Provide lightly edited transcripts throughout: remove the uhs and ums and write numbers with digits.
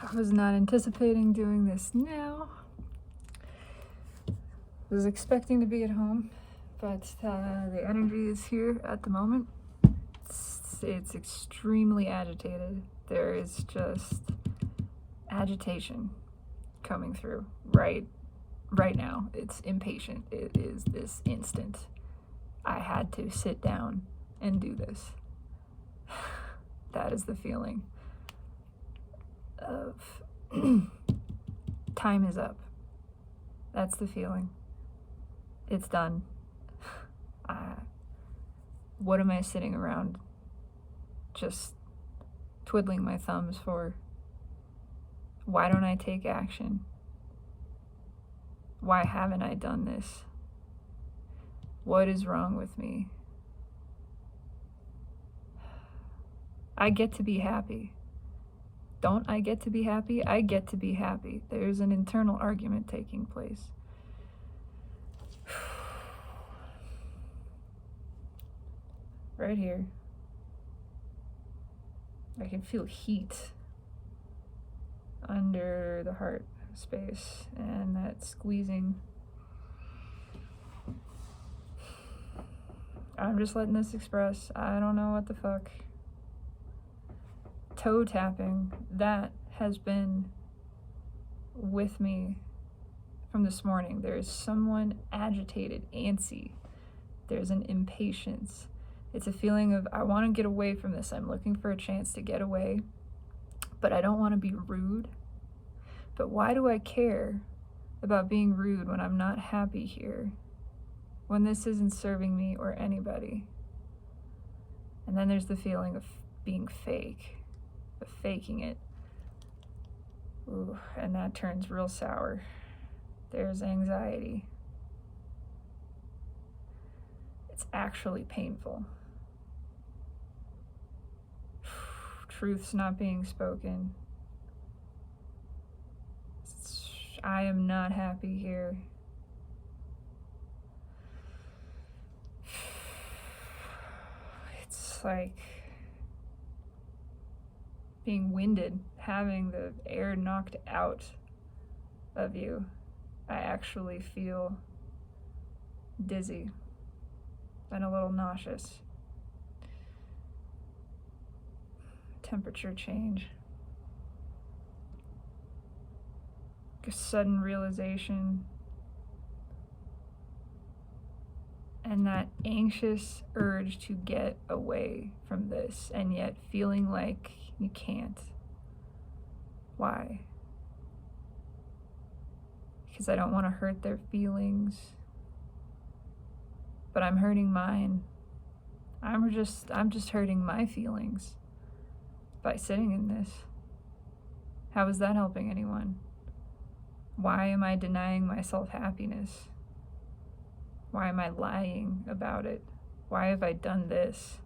I was not anticipating doing this now. Was expecting to be at home, but the energy is here at the moment. It's extremely agitated. There is just agitation coming through right now. It's impatient. It is this instant. I had to sit down and do this. That is the feeling of time is up. That's the feeling. It's done. What am I sitting around just twiddling my thumbs for? Why don't I take action? Why haven't I done this? What is wrong with me? I get to be happy. Don't I get to be happy? I get to be happy. There's an internal argument taking place. Right here. I can feel heat under the heart space and that squeezing. I'm just letting this express. I don't know what the fuck. Toe tapping, that has been with me from this morning. There's someone agitated, antsy. There's an impatience. It's a feeling of, I want to get away from this. I'm looking for a chance to get away, but I don't want to be rude. But why do I care about being rude when I'm not happy here? When this isn't serving me or anybody? And then there's the feeling of being fake, of faking it. Ooh, and that turns real sour. There's anxiety. It's actually painful. Truth's not being spoken. I am not happy here. It's like being winded, having the air knocked out of you. I actually feel dizzy and a little nauseous. Temperature change. A sudden realization. And that anxious urge to get away from this, and yet feeling like you can't. Why? Because I don't want to hurt their feelings. But I'm hurting mine. I'm just hurting my feelings by sitting in this. How is that helping anyone? Why am I denying myself happiness? Why am I lying about it? Why have I done this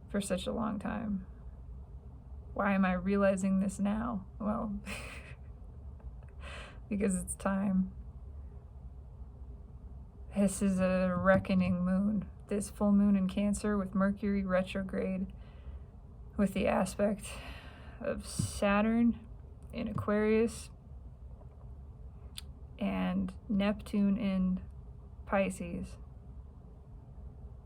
for such a long time? Why am I realizing this now? Well, because it's time. This is a reckoning moon. This full moon in Cancer with Mercury retrograde, with the aspect of Saturn in Aquarius and Neptune in Pisces.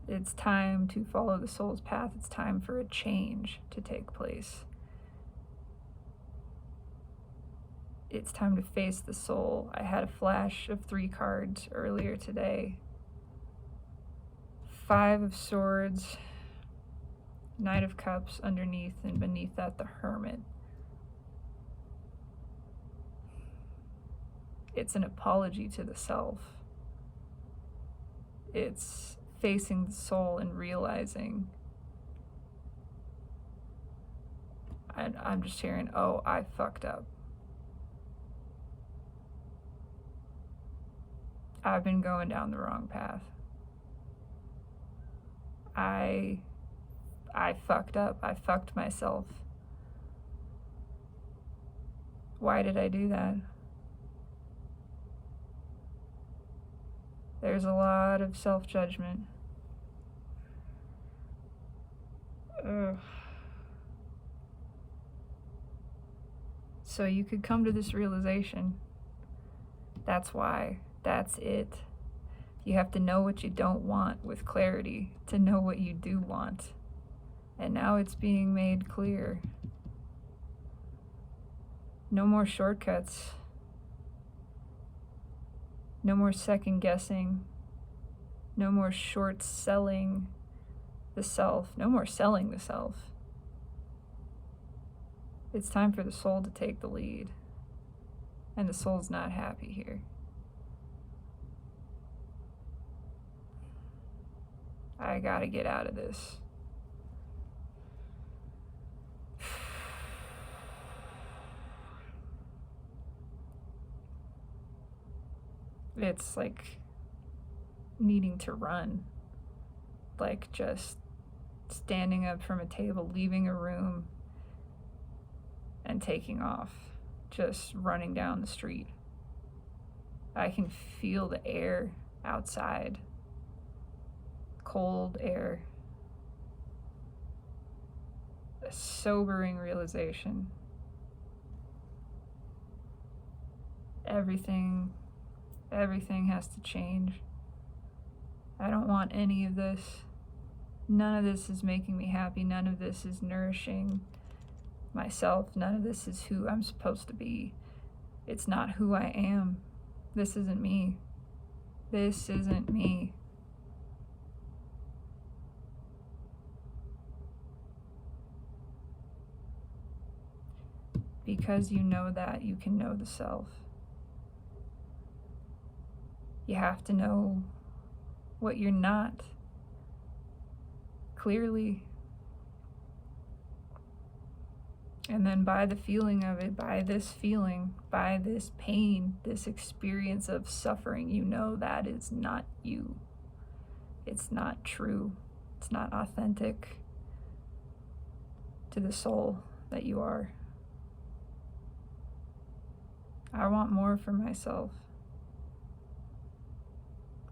It's time to follow the soul's path. It's time for a change to take place. It's time to face the soul. I had a flash of 3 cards earlier today. 5 of Swords, Knight of Cups underneath, and beneath that the Hermit. It's an apology to the self. It's facing the soul and realizing, I'm just hearing, oh, I fucked up. I've been going down the wrong path. I fucked up. I fucked myself. Why did I do that? There's a lot of self-judgment. so you could come to this realization. That's why. That's it. You have to know what you don't want with clarity to know what you do want. And now it's being made clear. No more shortcuts. No more second guessing. No more short selling the self. No more selling the self. It's time for the soul to take the lead. And the soul's not happy here. I gotta get out of this. It's like needing to run. Like just standing up from a table, leaving a room, and taking off. Just running down the street. I can feel the air outside. Cold air. A sobering realization. Everything has to change. I don't want any of this. None of this is making me happy. None of this is nourishing myself. None of this is who I'm supposed to be. It's not who I am. This isn't me. This isn't me. Because you know that, you can know the self. You have to know what you're not clearly. And then by the feeling of it, by this feeling, by this pain, this experience of suffering, you know that is not you. It's not true. It's not authentic to the soul that you are. I want more for myself.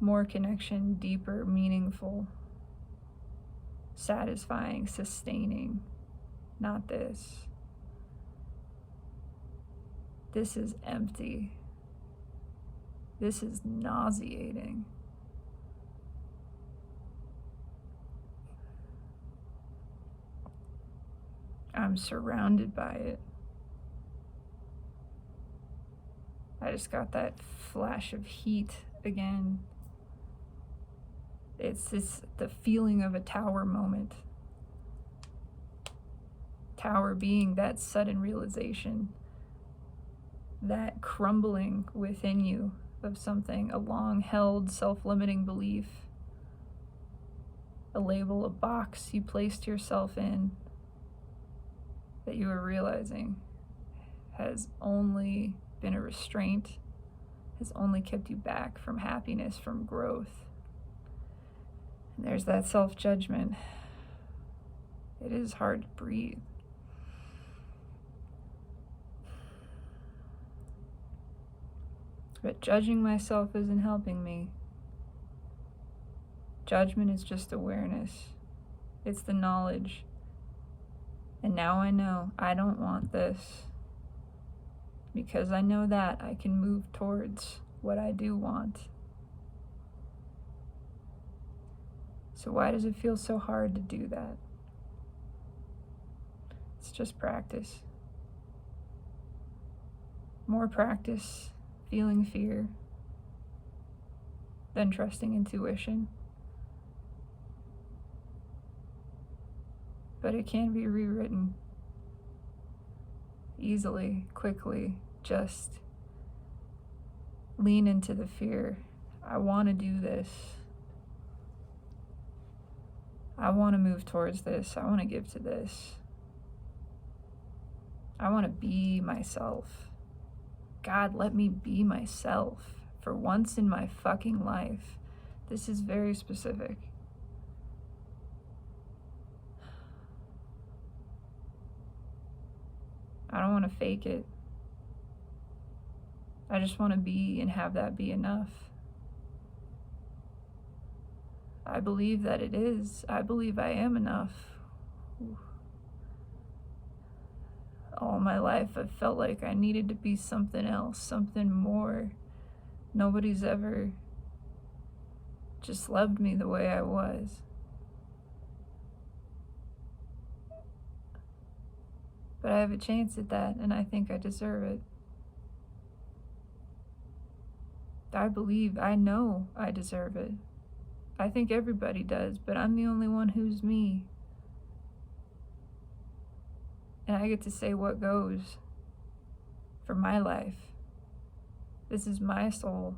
More connection, deeper, meaningful, satisfying, sustaining. Not this. This is empty. This is nauseating. I'm surrounded by it. I just got that flash of heat again. It's the feeling of a tower moment. Tower being that sudden realization, that crumbling within you of something, a long-held, self-limiting belief, a label, a box you placed yourself in that you are realizing has only been a restraint, has only kept you back from happiness, from growth. And there's that self-judgment. It is hard to breathe. But judging myself isn't helping me. Judgment is just awareness. It's the knowledge. And now I know I don't want this. Because I know that I can move towards what I do want. So why does it feel so hard to do that? It's just practice. More practice feeling fear than trusting intuition. But it can be rewritten easily, quickly. Just lean into the fear. I want to do this. I want to move towards this. I want to give to this. I want to be myself. God, let me be myself for once in my fucking life. This is very specific. I don't want to fake it. I just want to be and have that be enough. I believe that it is. I believe I am enough. All my life I felt like I needed to be something else, something more. Nobody's ever just loved me the way I was. But I have a chance at that, and I think I deserve it. I know I deserve it. I think everybody does, but I'm the only one who's me. And I get to say what goes for my life. This is my soul.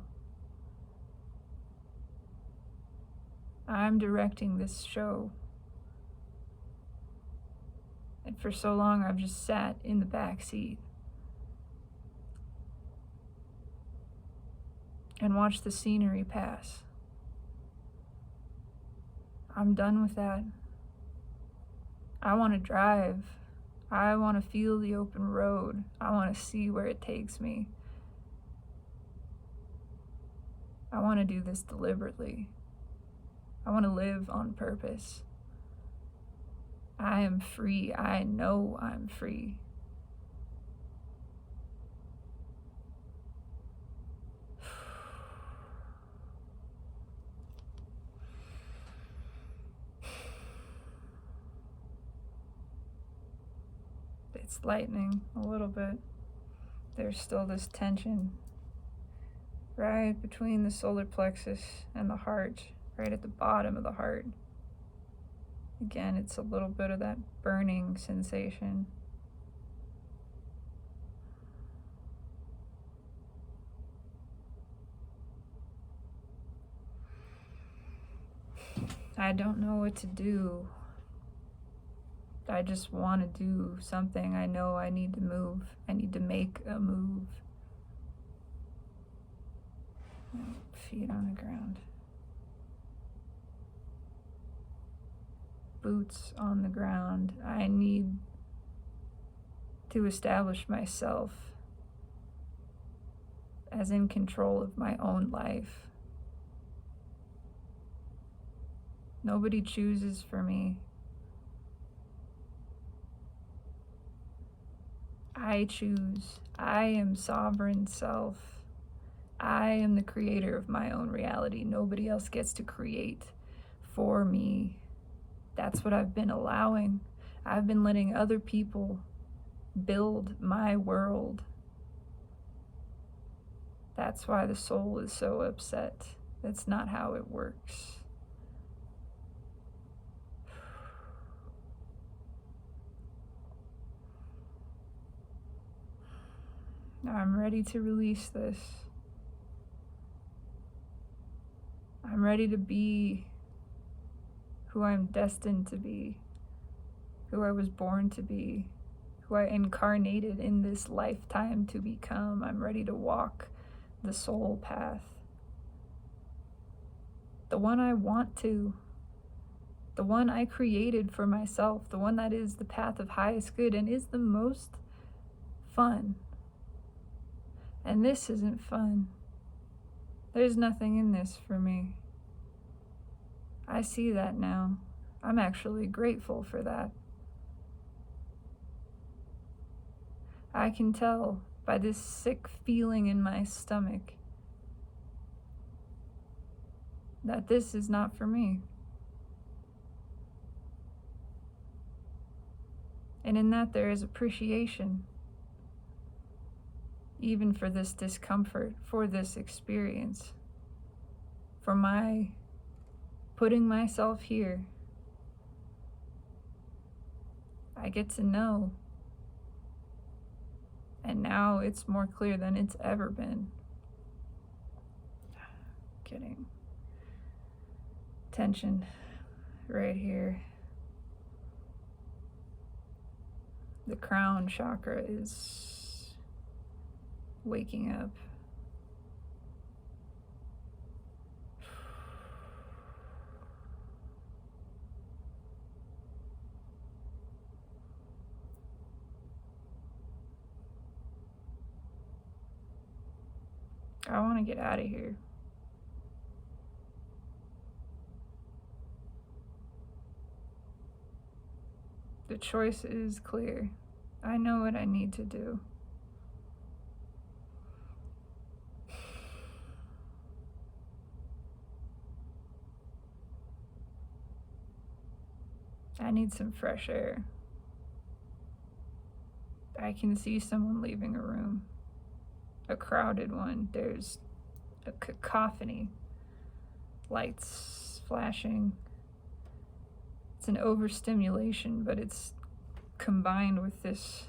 I'm directing this show. And for so long, I've just sat in the back seat and watched the scenery pass. I'm done with that. I want to drive. I want to feel the open road. I want to see where it takes me. I want to do this deliberately. I want to live on purpose. I am free. I know I'm free. It's lightening a little bit. There's still this tension right between the solar plexus and the heart, right at the bottom of the heart. Again, it's a little bit of that burning sensation. I don't know what to do. I just want to do something. I know I need to move. I need to make a move. Feet on the ground. Boots on the ground. I need to establish myself as in control of my own life. Nobody chooses for me. I choose. I am sovereign self. I am the creator of my own reality. Nobody else gets to create for me. That's what I've been allowing. I've been letting other people build my world. That's why the soul is so upset. That's not how it works. I'm ready to release this. I'm ready to be who I'm destined to be, who I was born to be, who I incarnated in this lifetime to become. I'm ready to walk the soul path. The one I want to. The one I created for myself. The one that is the path of highest good and is the most fun. And this isn't fun. There's nothing in this for me. I see that now. I'm actually grateful for that. I can tell by this sick feeling in my stomach that this is not for me. And in that there is appreciation, even for this discomfort, for this experience, for my putting myself here. I get to know. And now it's more clear than it's ever been. Kidding. Tension right here. The crown chakra is waking up. I want to get out of here. The choice is clear. I know what I need to do. I need some fresh air. I can see someone leaving a room, a crowded one. There's a cacophony, lights flashing. It's an overstimulation, but it's combined with this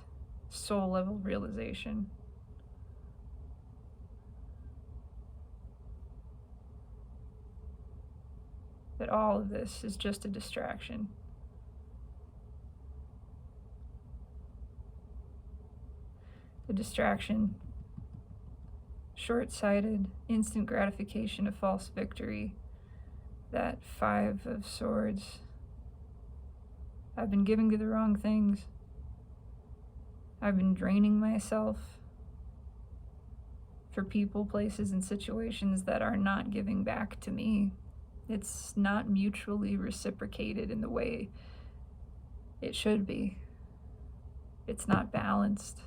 soul level realization. That all of this is just a distraction. The distraction, short-sighted, instant gratification, a false victory, that 5 of Swords. I've been giving to the wrong things. I've been draining myself for people, places, and situations that are not giving back to me. It's not mutually reciprocated in the way it should be. It's not balanced.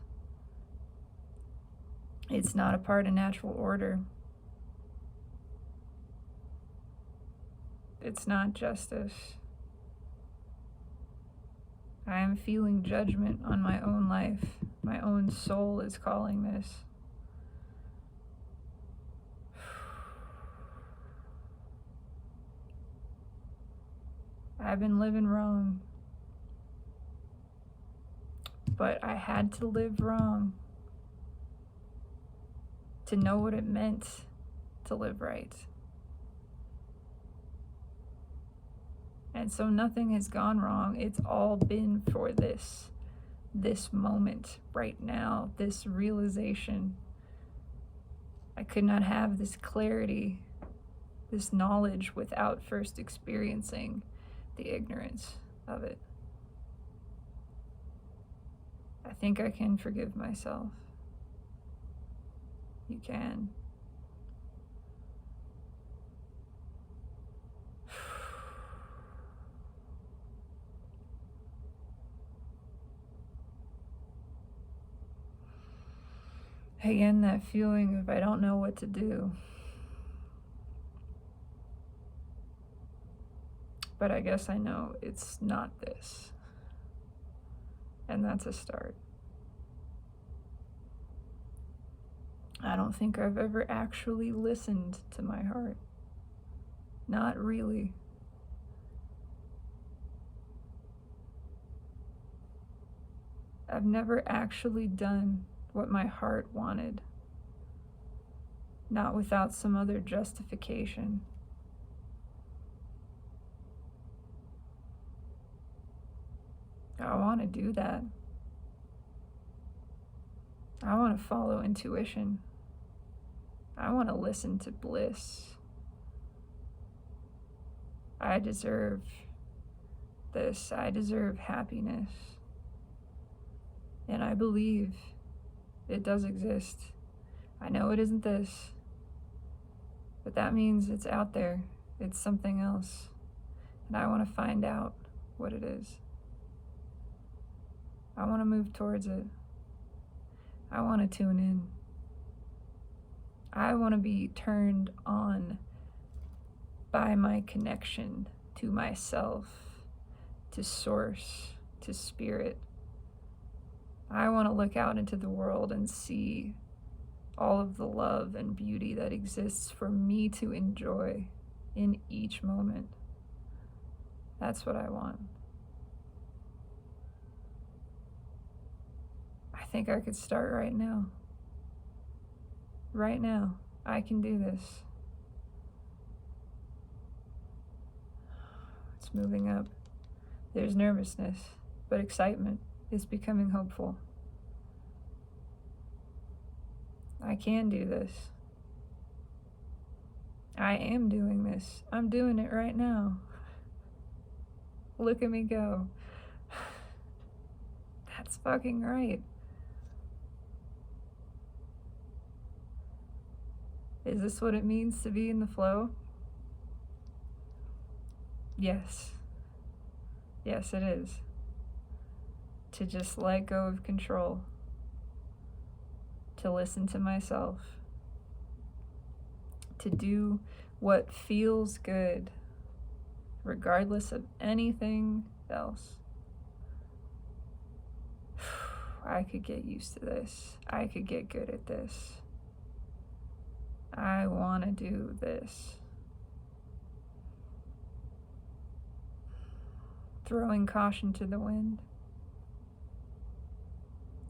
It's not a part of natural order. It's not justice. I am feeling judgment on my own life. My own soul is calling this. I've been living wrong. But I had to live wrong to know what it meant to live right. And so nothing has gone wrong. It's all been for this moment right now, this realization. I could not have this clarity, this knowledge without first experiencing the ignorance of it. I think I can forgive myself. You can. Again, that feeling of I don't know what to do. But I guess I know it's not this. And that's a start. I don't think I've ever actually listened to my heart. Not really. I've never actually done what my heart wanted. Not without some other justification. I want to do that. I want to follow intuition. I want to listen to bliss. I deserve this. I deserve happiness. And I believe it does exist. I know it isn't this, but that means it's out there. It's something else. And I want to find out what it is. I want to move towards it. I want to tune in. I want to be turned on by my connection to myself, to source, to spirit. I want to look out into the world and see all of the love and beauty that exists for me to enjoy in each moment. That's what I want. I think I could start right now. Right now, I can do this. It's moving up. There's nervousness, but excitement is becoming hopeful. I can do this. I am doing this. I'm doing it right now. Look at me go. That's fucking right. Is this what it means to be in the flow? Yes. Yes, it is. to just let go of control, to listen to myself, to do what feels good, regardless of anything else. I could get used to this. I could get good at this. I want to do this. Throwing caution to the wind.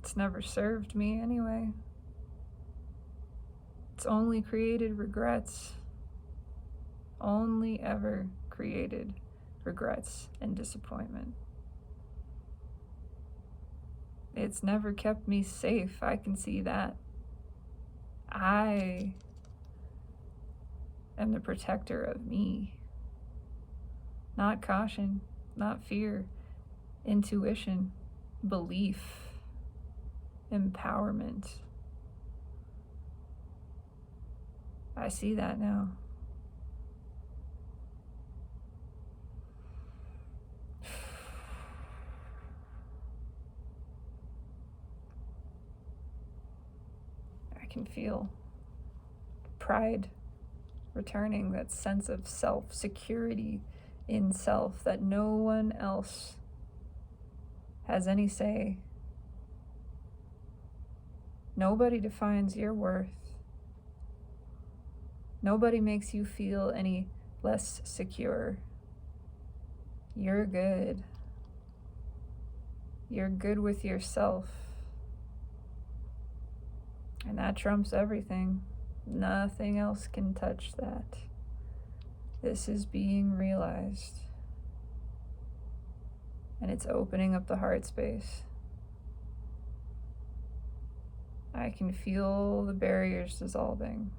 It's never served me anyway. It's only created regrets. Only ever created regrets and disappointment. It's never kept me safe. I can see that. I am the protector of me. Not caution, not fear, intuition, belief, empowerment. I see that now. I can feel pride returning, that sense of self, security in self, that no one else has any say. Nobody defines your worth. Nobody makes you feel any less secure. You're good. You're good with yourself. And that trumps everything. Nothing else can touch that. This is being realized. And it's opening up the heart space. I can feel the barriers dissolving.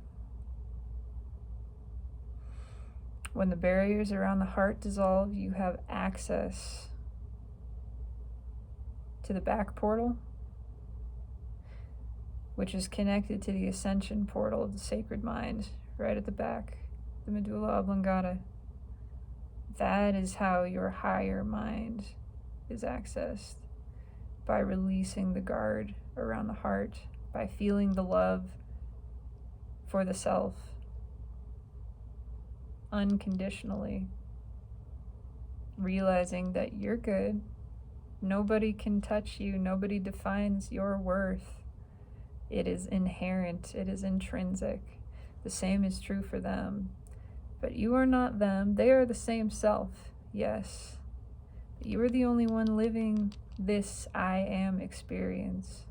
When the barriers around the heart dissolve, you have access to the back portal, which is connected to the ascension portal of the sacred mind, right at the back, the medulla oblongata. That is how your higher mind is accessed, by releasing the guard around the heart, by feeling the love for the self unconditionally, realizing that you're good. Nobody can touch you. Nobody defines your worth. It is inherent. It is intrinsic. The same is true for them. But you are not them. They are the same self, yes. But you are the only one living this I am experience.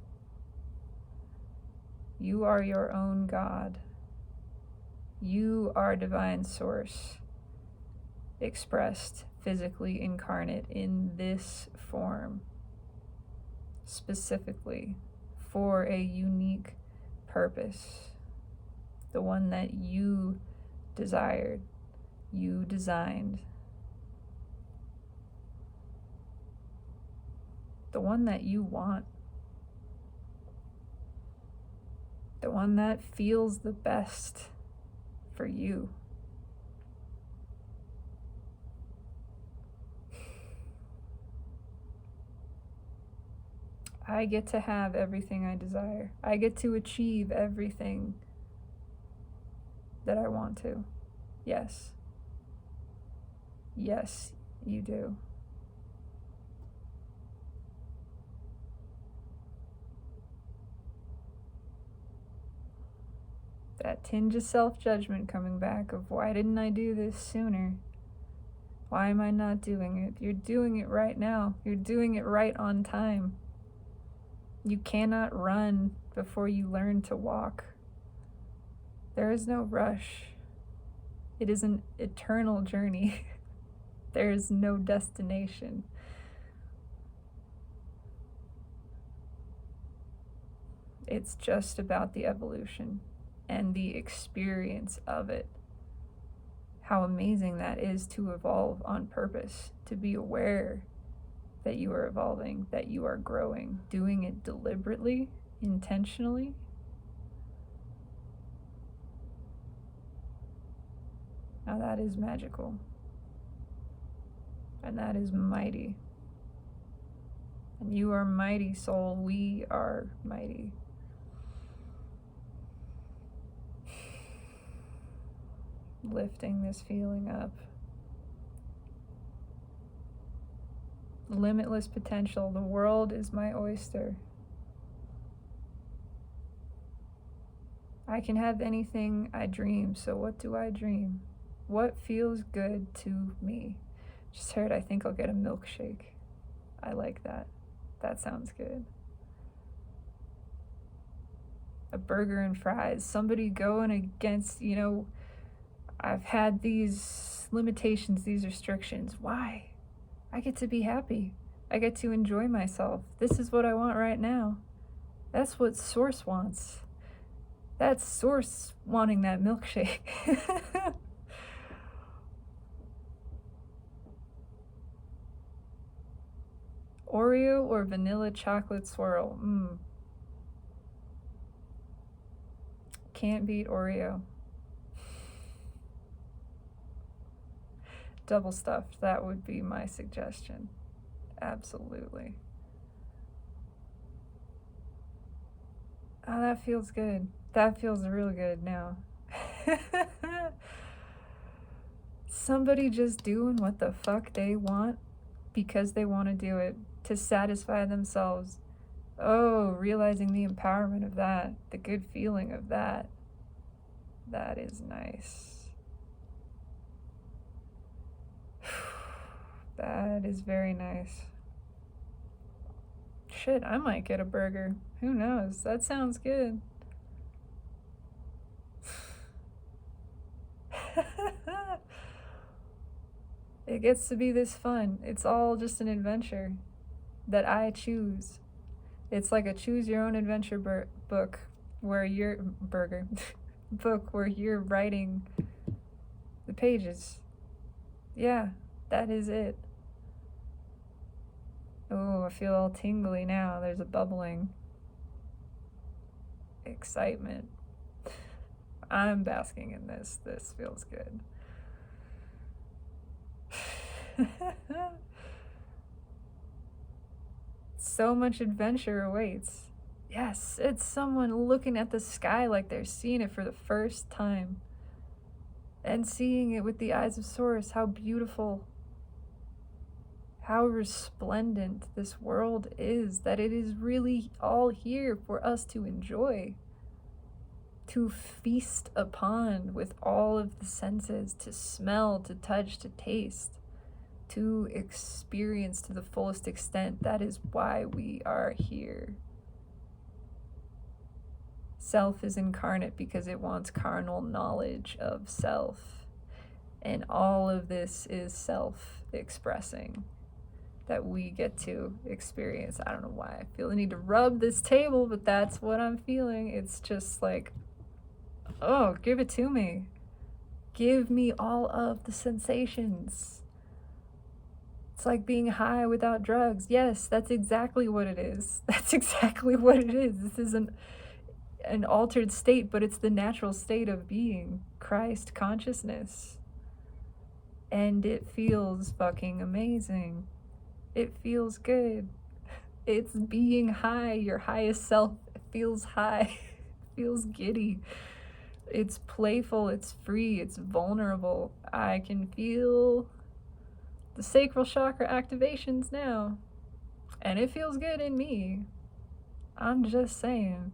You are your own God. You are divine source, expressed physically incarnate in this form, specifically for a unique purpose, the one that you desired, you designed, the one that you want, the one that feels the best for you. I get to have everything I desire. I get to achieve everything that I want to. Yes. Yes, you do. That tinge of self-judgment coming back of, why didn't I do this sooner? Why am I not doing it? You're doing it right now. You're doing it right on time. You cannot run before you learn to walk. There is no rush. It is an eternal journey. There is no destination. It's just about the evolution and the experience of it. How amazing that is to evolve on purpose, to be aware that you are evolving, that you are growing, doing it deliberately, intentionally. Now that is magical. And that is mighty. And you are mighty, soul. We are mighty. Lifting this feeling up. Limitless potential. The world is my oyster. I can have anything I dream, so what do I dream? What feels good to me? Just heard I think I'll get a milkshake. I like that. That sounds good. A burger and fries. Somebody going against, I've had these limitations, these restrictions. Why? I get to be happy. I get to enjoy myself. This is what I want right now. That's what Source wants. That's Source wanting that milkshake. Oreo or vanilla chocolate swirl? Can't beat Oreo. Double stuffed, that would be my suggestion. Absolutely. Oh, that feels good. That feels real good now. Somebody just doing what the fuck they want because they want to do it to satisfy themselves. Oh, realizing the empowerment of that, the good feeling of that. That is nice. That is very nice. Shit, I might get a burger. Who knows? That sounds good. It gets to be this fun. It's all just an adventure that I choose. It's like a choose your own adventure book where you're book where you're writing the pages. Yeah, that is it. Oh, I feel all tingly now. There's a bubbling excitement. I'm basking in this. This feels good. So much adventure awaits. Yes, it's someone looking at the sky like they're seeing it for the first time. And seeing it with the eyes of Source. How beautiful, how resplendent this world is. That it is really all here for us to enjoy. To feast upon with all of the senses. To smell, to touch, to taste. To experience to the fullest extent. That is why we are here. Self is incarnate because it wants carnal knowledge of self. And all of this is self-expressing that we get to experience. I don't know why I feel the need to rub this table, but that's what I'm feeling. It's just like, oh, give it to me. Give me all of the sensations. It's like being high without drugs. Yes, that's exactly what it is. That's exactly what it is. This isn't an altered state, but it's the natural state of being. Christ consciousness. And it feels fucking amazing. It feels good. It's being high, your highest self. It feels high. It feels giddy. It's playful, it's free, it's vulnerable. I can feel the sacral chakra activations now. And it feels good in me. I'm just saying.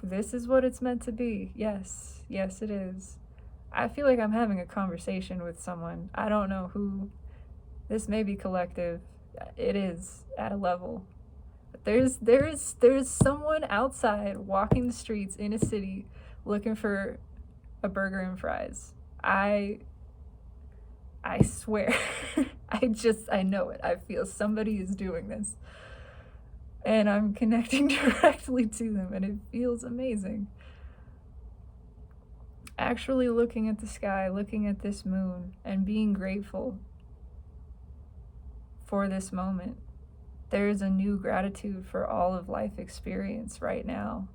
This is what it's meant to be. Yes, yes it is. I feel like I'm having a conversation with someone. I don't know who. This may be collective. It is at a level. But there's someone outside walking the streets in a city looking for a burger and fries. I swear. I know it. I feel somebody is doing this. And I'm connecting directly to them, and it feels amazing. Actually looking at the sky, looking at this moon, and being grateful for this moment. There is a new gratitude for all of life experience right now.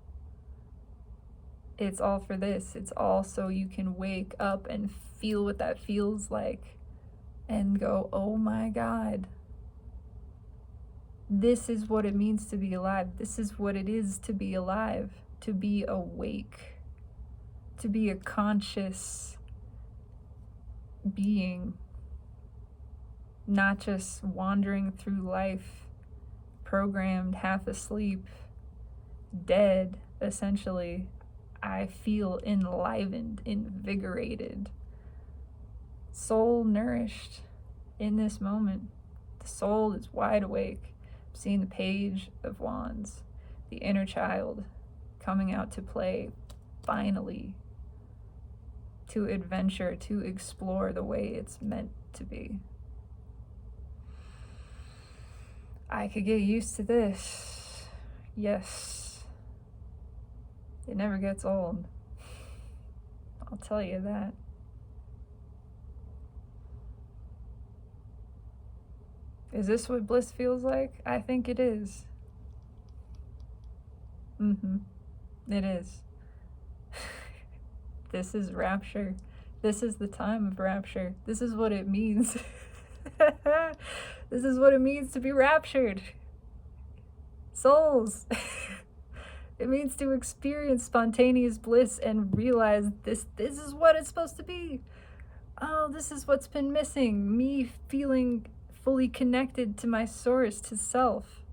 It's all for this. It's all so you can wake up and feel what that feels like and go, oh my God. This is what it means to be alive. This is what it is to be alive, to be awake, to be a conscious being, not just wandering through life, programmed, half asleep, dead, essentially. I feel enlivened, invigorated, soul nourished in this moment. The soul is wide awake. I'm seeing the Page of Wands, the inner child coming out to play, finally, to adventure, to explore the way it's meant to be. I could get used to this. Yes. It never gets old. I'll tell you that. Is this what bliss feels like? I think it is. It is. This is rapture. This is the time of rapture. This is what it means. This is what it means to be raptured. Souls. It means to experience spontaneous bliss and realize this is what it's supposed to be. Oh, this is what's been missing. Me feeling fully connected to my source, to self.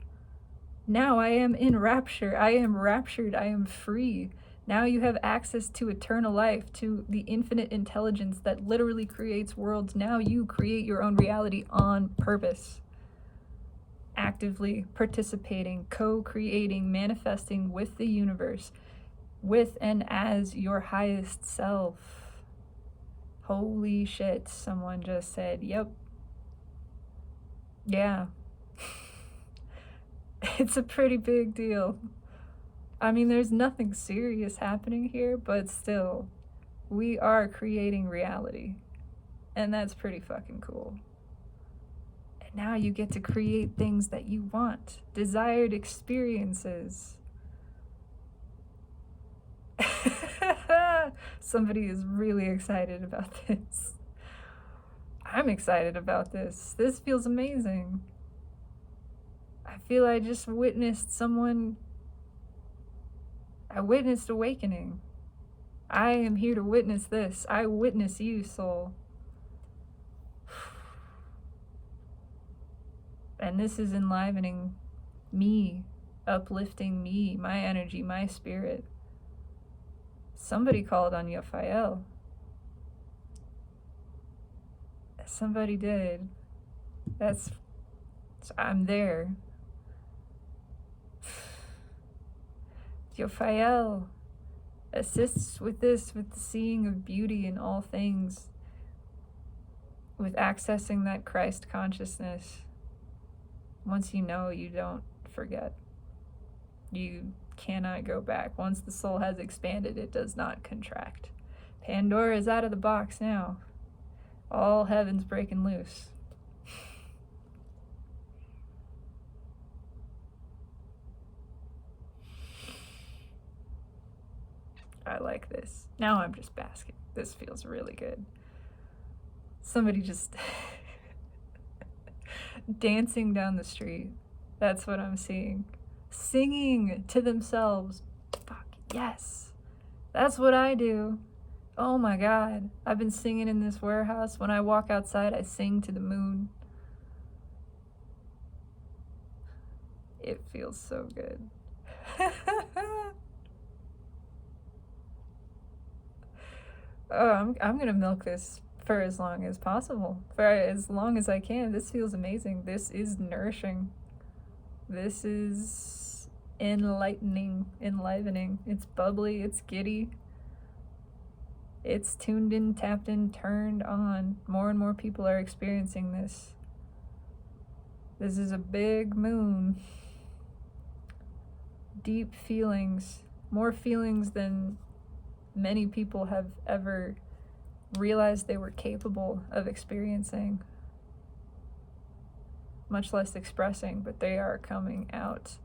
Now I am in rapture. I am raptured. I am free. Now you have access to eternal life, to the infinite intelligence that literally creates worlds. Now you create your own reality on purpose. Actively participating, co-creating, manifesting with the universe, with and as your highest self. Holy shit, someone just said, yep. Yeah. It's a pretty big deal. I mean, there's nothing serious happening here, but still, we are creating reality. And that's pretty fucking cool. Now you get to create things that you want, desired experiences. Somebody is really excited about this. I'm excited about this. This feels amazing. I feel I just witnessed I witnessed awakening. I am here to witness this. I witness you, soul. And this is enlivening me, uplifting me, my energy, my spirit. Somebody called on Jophiel. Somebody did. I'm there. Jophiel assists with this, with the seeing of beauty in all things, with accessing that Christ consciousness. Once you know, you don't forget. You cannot go back. Once the soul has expanded, it does not contract. Pandora is out of the box now. All heaven's breaking loose. I like this. Now I'm just basking. This feels really good. Somebody just dancing down the street. That's what I'm seeing. Singing to themselves. Fuck, yes. That's what I do. Oh my God. I've been singing in this warehouse. When I walk outside, I sing to the moon. It feels so good. Oh, I'm gonna milk this for as long as possible, for as long as I can. This feels amazing. This is nourishing. This is enlightening, enlivening. It's bubbly, it's giddy. It's tuned in, tapped in, turned on. More and more people are experiencing this. This is a big moon. Deep feelings, more feelings than many people have ever realized they were capable of experiencing, much less expressing, but they are coming out.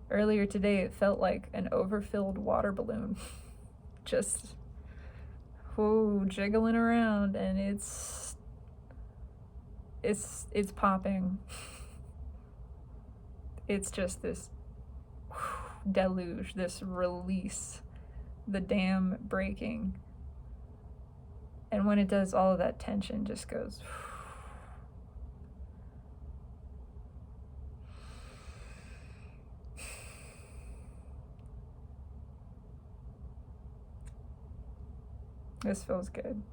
Earlier today, it felt like an overfilled water balloon, just jiggling around, and it's popping. It's just this deluge, this release, the dam breaking. And when it does, all of that tension just goes. This feels good.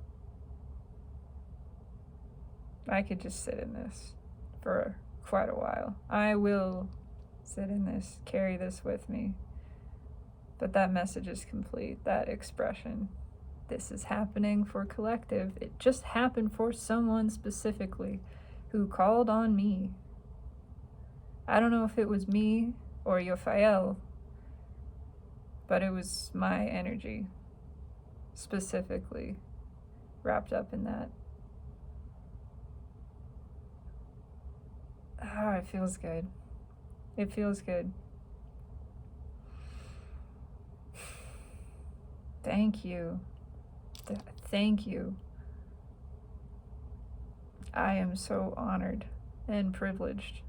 I could just sit in this for quite a while. I will sit in this, carry this with me. But that message is complete, that expression. This is happening for collective. It just happened for someone specifically who called on me. I don't know if it was me or Jophiel, but it was my energy specifically wrapped up in that. Ah, it feels good. It feels good. Thank you. Thank you. I am so honored and privileged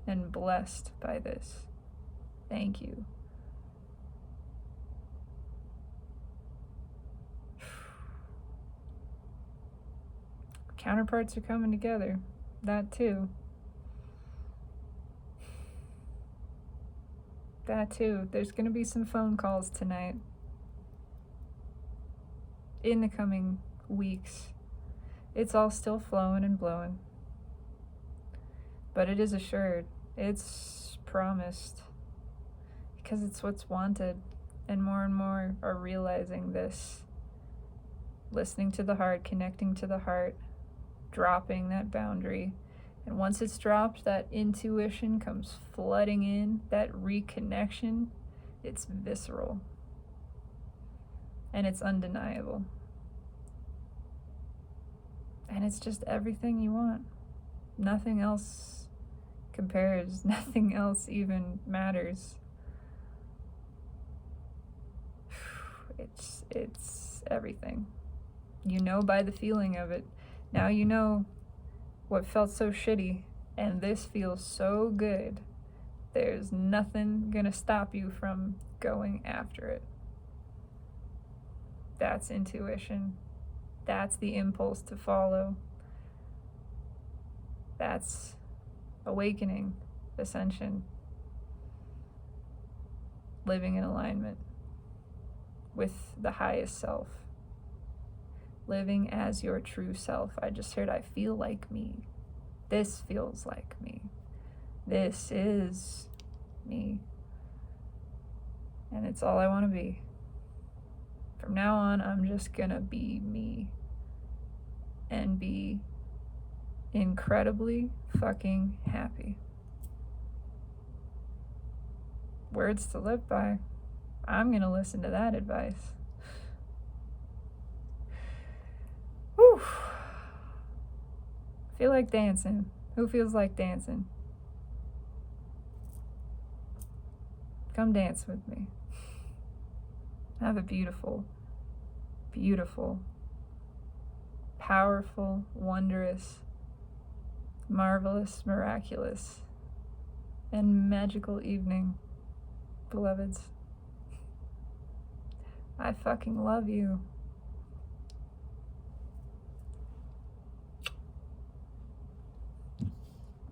and blessed by this. Thank you. Counterparts are coming together. That too. That too. There's going to be some phone calls tonight. In the coming weeks. It's all still flowing and blowing. But it is assured. It's promised. Because it's what's wanted. And more are realizing this. Listening to the heart, connecting to the heart, dropping that boundary. And once it's dropped, that intuition comes flooding in, that reconnection, it's visceral. And it's undeniable. And it's just everything you want. Nothing else compares. Nothing else even matters. It's everything. You know by the feeling of it. Now you know what felt so shitty, and this feels so good. There's nothing gonna stop you from going after it. That's intuition. That's the impulse to follow. That's awakening, ascension. Living in alignment with the highest self. Living as your true self. I just heard I feel like me. This feels like me. This is me. And it's all I want to be. From now on, I'm just gonna be me. And be incredibly fucking happy. Words to live by. I'm gonna listen to that advice. Whew. Feel like dancing. Who feels like dancing? Come dance with me. Have a beautiful, beautiful, powerful, wondrous, marvelous, miraculous, and magical evening, beloveds. I fucking love you.